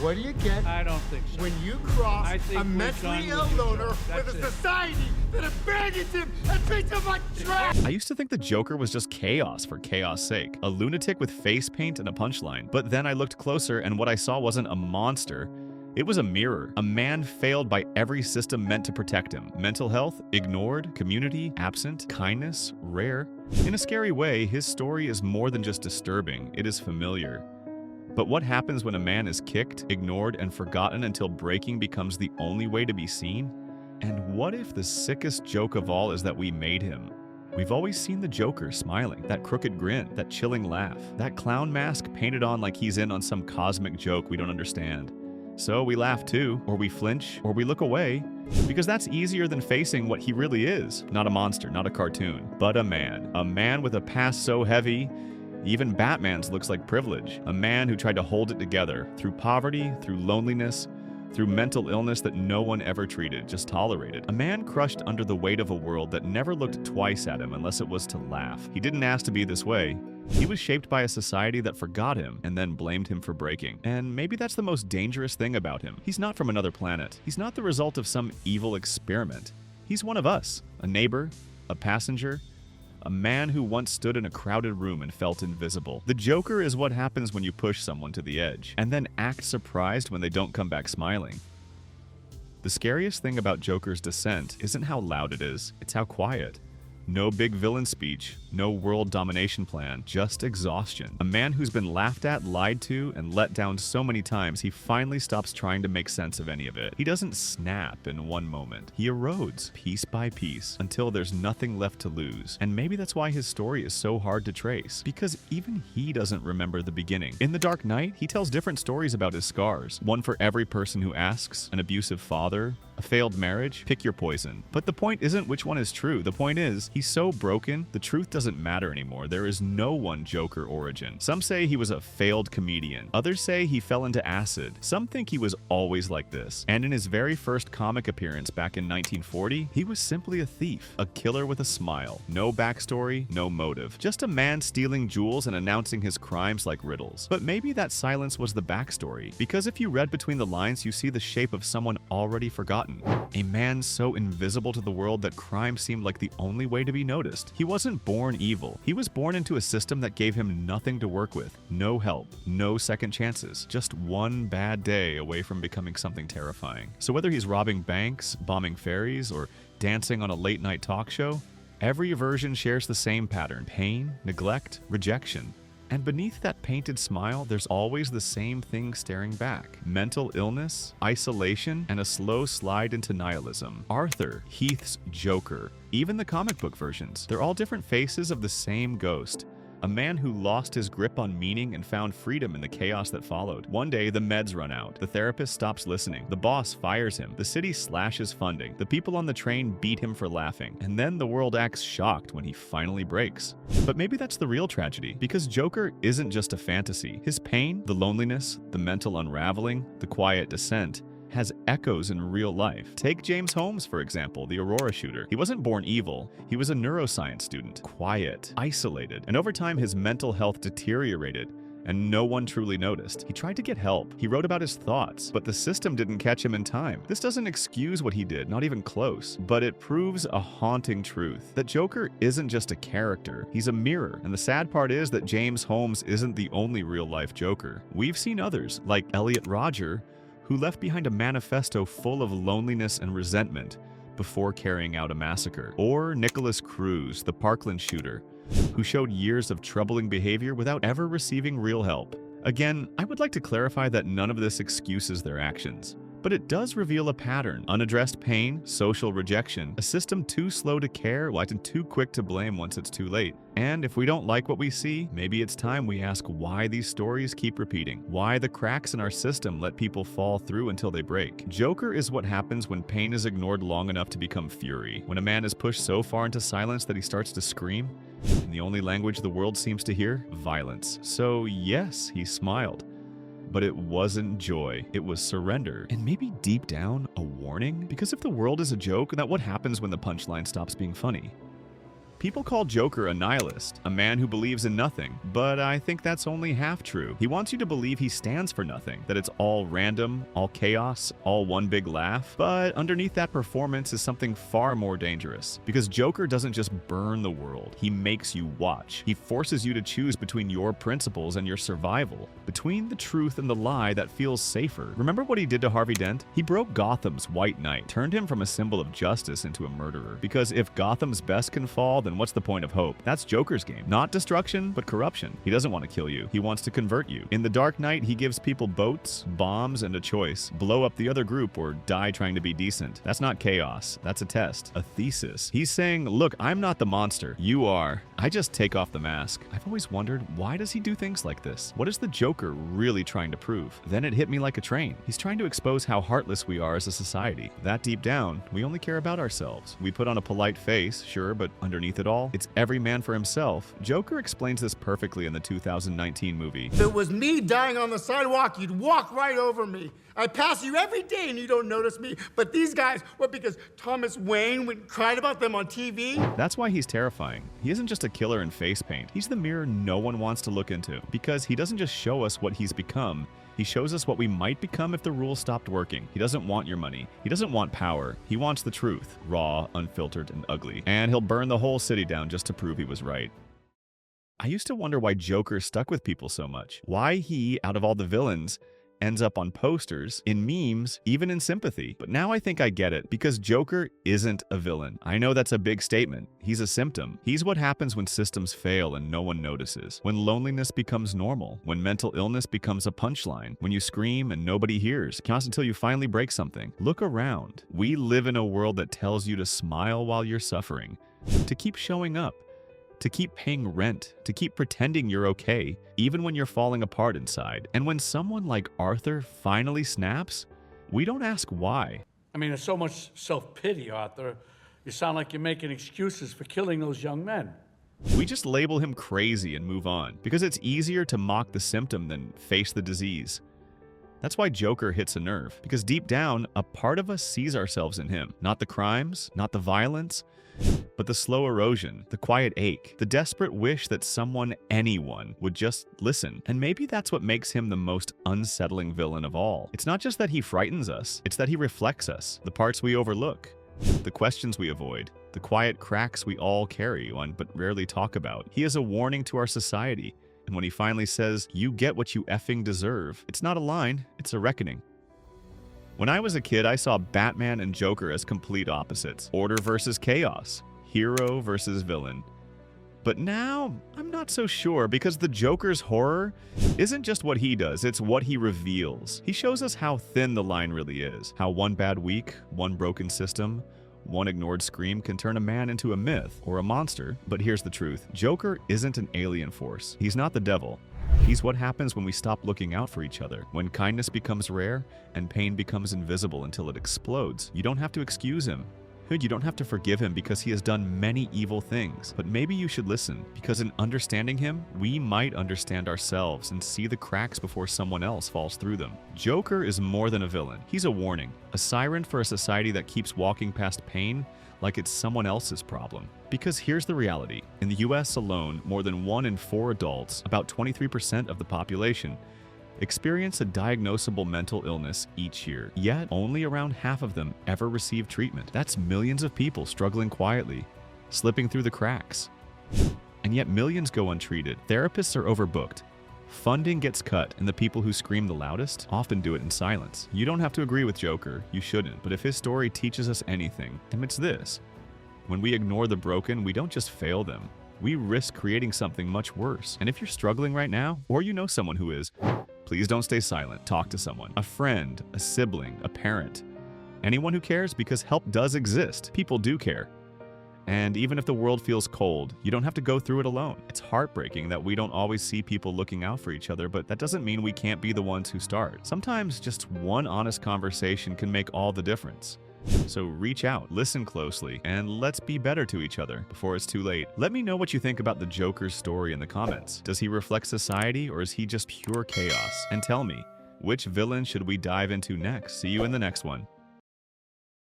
What do you get I don't think so. when you cross I think a we're mentally done ill with you, loner Joe. with That's a it. society that abandons him and treats him like trash? I used to think the Joker was just chaos for chaos' sake, a lunatic with face paint and a punchline. But then I looked closer and what I saw wasn't a monster. It was a mirror. A man failed by every system meant to protect him. Mental health, ignored. Community, absent. Kindness, rare. In a scary way, his story is more than just disturbing, it is familiar. But what happens when a man is kicked, ignored, and forgotten until breaking becomes the only way to be seen? And what if the sickest joke of all is that we made him? We've always seen the Joker smiling, that crooked grin, that chilling laugh, that clown mask painted on like he's in on some cosmic joke we don't understand. So we laugh too, or we flinch, or we look away, because that's easier than facing what he really is. Not a monster, not a cartoon, but a man. A man with a past so heavy, even Batman's looks like privilege. A man who tried to hold it together through poverty, through loneliness, through mental illness that no one ever treated, just tolerated. A man crushed under the weight of a world that never looked twice at him unless it was to laugh. He didn't ask to be this way. He was shaped by a society that forgot him and then blamed him for breaking. And maybe that's the most dangerous thing about him. He's not from another planet. He's not the result of some evil experiment. He's one of us, a neighbor, a passenger, a man who once stood in a crowded room and felt invisible. The Joker is what happens when you push someone to the edge, and then act surprised when they don't come back smiling. The scariest thing about Joker's descent isn't how loud it is, it's how quiet. No big villain speech, no world domination plan, just exhaustion. A man who's been laughed at, lied to, and let down so many times, he finally stops trying to make sense of any of it. He doesn't snap in one moment. He erodes piece by piece until there's nothing left to lose. And maybe that's why his story is so hard to trace, because even he doesn't remember the beginning. In The Dark Knight, he tells different stories about his scars. One for every person who asks, an abusive father, a failed marriage, pick your poison. But the point isn't which one is true. The point is, he's so broken, the truth doesn't matter anymore. There is no one Joker origin. Some say he was a failed comedian. Others say he fell into acid. Some think he was always like this. And in his very first comic appearance back in 1940, he was simply a thief, a killer with a smile. No backstory, no motive. Just a man stealing jewels and announcing his crimes like riddles. But maybe that silence was the backstory, because if you read between the lines, you see the shape of someone already forgotten. A man so invisible to the world that crime seemed like the only way to be noticed. He wasn't born evil. He was born into a system that gave him nothing to work with. No help, no second chances. Just one bad day away from becoming something terrifying. So whether he's robbing banks, bombing ferries, or dancing on a late-night talk show, every version shares the same pattern: pain, neglect, rejection. And beneath that painted smile, there's always the same thing staring back: mental illness, isolation, and a slow slide into nihilism. Arthur, Heath's Joker, even the comic book versions, they're all different faces of the same ghost. A man who lost his grip on meaning and found freedom in the chaos that followed. One day, the meds run out. The therapist stops listening. The boss fires him. The city slashes funding. The people on the train beat him for laughing. And then the world acts shocked when he finally breaks. But maybe that's the real tragedy, because Joker isn't just a fantasy. His pain, the loneliness, the mental unraveling, the quiet descent, has echoes in real life. Take James Holmes, for example, the Aurora shooter. He wasn't born evil. He was a neuroscience student, quiet, isolated, and over time his mental health deteriorated, and no one truly noticed. He tried to get help. He wrote about his thoughts, but the system didn't catch him in time. This doesn't excuse what he did, not even close, but it proves a haunting truth: that Joker isn't just a character, he's a mirror. And the sad part is that James Holmes isn't the only real-life Joker. We've seen others, like Elliot Rodger, who left behind a manifesto full of loneliness and resentment before carrying out a massacre. Or Nicholas Cruz, the Parkland shooter, who showed years of troubling behavior without ever receiving real help. Again, I would like to clarify that none of this excuses their actions, but it does reveal a pattern: unaddressed pain, social rejection, a system too slow to care, and too quick to blame once it's too late. And if we don't like what we see, maybe it's time we ask why these stories keep repeating, why the cracks in our system let people fall through until they break. Joker is what happens when pain is ignored long enough to become fury, when a man is pushed so far into silence that he starts to scream, and the only language the world seems to hear: violence. So yes, he smiled. But it wasn't joy, it was surrender. And maybe deep down, a warning? Because if the world is a joke, then what happens when the punchline stops being funny? People call Joker a nihilist, a man who believes in nothing, but I think that's only half true. He wants you to believe he stands for nothing, that it's all random, all chaos, all one big laugh. But underneath that performance is something far more dangerous, because Joker doesn't just burn the world, he makes you watch. He forces you to choose between your principles and your survival, between the truth and the lie that feels safer. Remember what he did to Harvey Dent? He broke Gotham's White Knight, turned him from a symbol of justice into a murderer. Because if Gotham's best can fall, then what's the point of hope? That's Joker's game. Not destruction, but corruption. He doesn't want to kill you. He wants to convert you. In The Dark Knight, he gives people boats, bombs, and a choice. Blow up the other group or die trying to be decent. That's not chaos. That's a test. A thesis. He's saying, look, I'm not the monster. You are. I just take off the mask. I've always wondered, why does he do things like this? What is the Joker really trying to prove? Then it hit me like a train. He's trying to expose how heartless we are as a society. That deep down, we only care about ourselves. We put on a polite face, sure, but underneath it all, it's every man for himself. Joker explains this perfectly in the 2019 movie. If it was me dying on the sidewalk, you'd walk right over me. I pass you every day and you don't notice me. But these guys, what, because Thomas Wayne cried about them on TV? That's why he's terrifying. He isn't just a killer in face paint. He's the mirror no one wants to look into. Because he doesn't just show us what he's become, he shows us what we might become if the rules stopped working. He doesn't want your money. He doesn't want power. He wants the truth, raw, unfiltered, and ugly. And he'll burn the whole city down just to prove he was right. I used to wonder why Joker stuck with people so much. Why he, out of all the villains, ends up on posters, in memes, even in sympathy. But now I think I get it, because Joker isn't a villain. I know that's a big statement. He's a symptom. He's what happens when systems fail and no one notices. When loneliness becomes normal. When mental illness becomes a punchline. When you scream and nobody hears. Just until you finally break something. Look around. We live in a world that tells you to smile while you're suffering. To keep showing up. To keep paying rent, to keep pretending you're okay, even when you're falling apart inside. And when someone like Arthur finally snaps, we don't ask why. I mean, there's so much self-pity, Arthur. You sound like you're making excuses for killing those young men. We just label him crazy and move on, because it's easier to mock the symptom than face the disease. That's why Joker hits a nerve, because deep down, a part of us sees ourselves in him. Not the crimes, not the violence, but the slow erosion, the quiet ache, the desperate wish that someone, anyone, would just listen. And maybe that's what makes him the most unsettling villain of all. It's not just that he frightens us, it's that he reflects us, the parts we overlook, the questions we avoid, the quiet cracks we all carry on but rarely talk about. He is a warning to our society. And when he finally says, "You get what you effing deserve," it's not a line, it's a reckoning. When I was a kid, I saw Batman and Joker as complete opposites. Order versus chaos. Hero versus villain. But now, I'm not so sure, because the Joker's horror isn't just what he does, it's what he reveals. He shows us how thin the line really is. How one bad week, one broken system, one ignored scream can turn a man into a myth or a monster. But here's the truth. Joker isn't an alien force. He's not the devil. He's what happens when we stop looking out for each other. When kindness becomes rare and pain becomes invisible until it explodes. You don't have to excuse him. You don't have to forgive him because he has done many evil things. But maybe you should listen, because in understanding him, we might understand ourselves and see the cracks before someone else falls through them. Joker is more than a villain. He's a warning, a siren for a society that keeps walking past pain like it's someone else's problem. Because here's the reality. In the US alone, more than 1 in 4 adults, about 23% of the population, experience a diagnosable mental illness each year. Yet, only around half of them ever receive treatment. That's millions of people struggling quietly, slipping through the cracks. And yet millions go untreated. Therapists are overbooked. Funding gets cut, and the people who scream the loudest often do it in silence. You don't have to agree with Joker, you shouldn't, but if his story teaches us anything, then it's this. When we ignore the broken, we don't just fail them. We risk creating something much worse. And if you're struggling right now, or you know someone who is, please don't stay silent. Talk to someone. A friend, a sibling, a parent. Anyone who cares, because help does exist. People do care. And even if the world feels cold, you don't have to go through it alone. It's heartbreaking that we don't always see people looking out for each other, but that doesn't mean we can't be the ones who start. Sometimes just one honest conversation can make all the difference. So reach out, listen closely, and let's be better to each other before it's too late. Let me know what you think about the Joker's story in the comments. Does he reflect society, or is he just pure chaos? And tell me, which villain should we dive into next? See you in the next one.